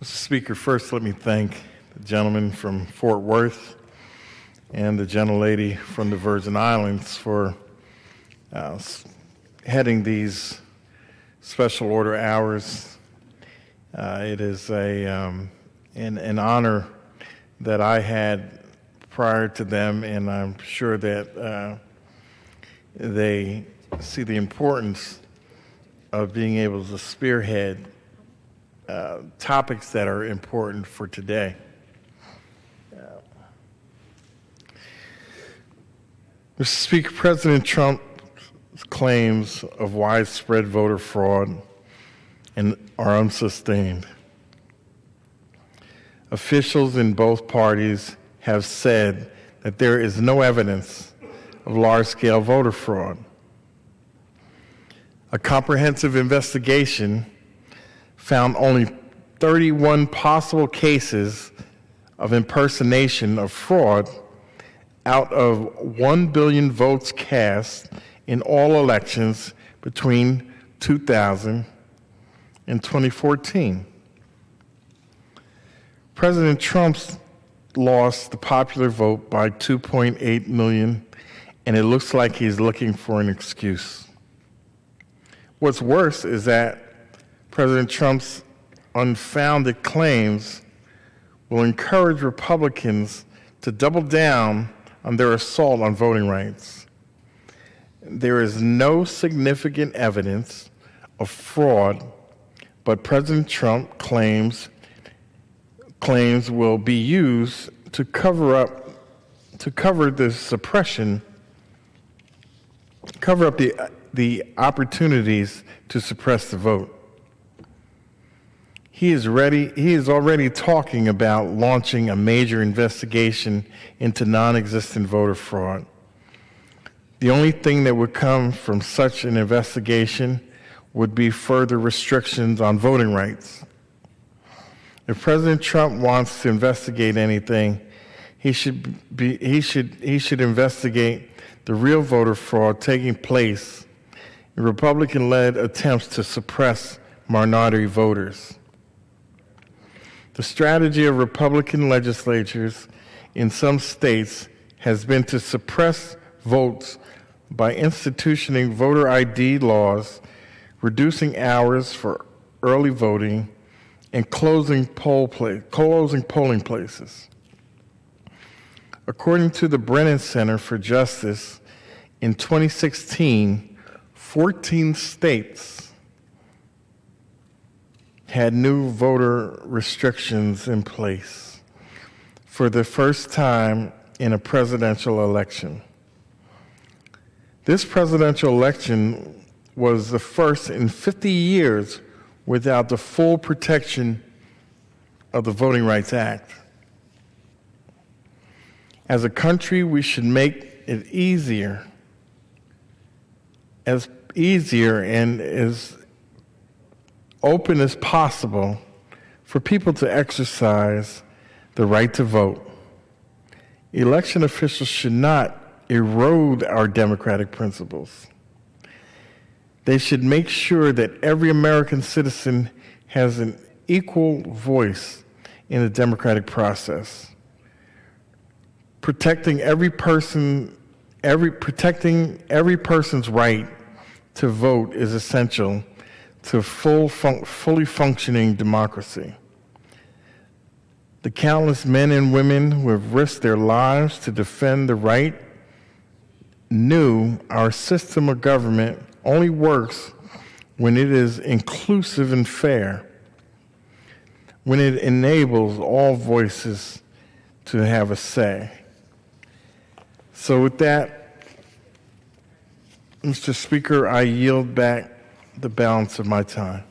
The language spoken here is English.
Mr. Speaker, first let me thank the gentleman from Fort Worth and the gentlelady from the Virgin Islands for heading these special order hours. It is an honor that I had prior to them, and I'm sure that they see the importance of being able to spearhead topics that are important for today. Mr. Speaker, President Trump's claims of widespread voter fraud are unsustained. Officials in both parties have said that there is no evidence of large-scale voter fraud. A comprehensive investigation found only 31 possible cases of impersonation of fraud out of 1 billion votes cast in all elections between 2000 and 2014. President Trump lost the popular vote by 2.8 million, and it looks like he's looking for an excuse. What's worse is that President Trump's unfounded claims will encourage Republicans to double down on their assault on voting rights. There is no significant evidence of fraud, but President Trump claims will be used to cover up the opportunities to suppress the vote. He is already talking about launching a major investigation into non-existent voter fraud. The only thing that would come from such an investigation would be further restrictions on voting rights. If President Trump wants to investigate anything, he should investigate the real voter fraud taking place in Republican-led attempts to suppress minority voters. The strategy of Republican legislatures in some states has been to suppress votes by instituting voter ID laws, reducing hours for early voting, and closing polling places. According to the Brennan Center for Justice, in 2016, 14 states had new voter restrictions in place for the first time in a presidential election. This presidential election was the first in 50 years without the full protection of the Voting Rights Act. As a country, we should make it easier and as open as possible for people to exercise the right to vote. Election officials should not erode our democratic principles. They should make sure that every American citizen has an equal voice in the democratic process. Protecting every person's right to vote is essential to fully functioning democracy. The countless men and women who have risked their lives to defend the right knew our system of government only works when it is inclusive and fair, when it enables all voices to have a say. So with that, Mr. Speaker, I yield back the balance of my time.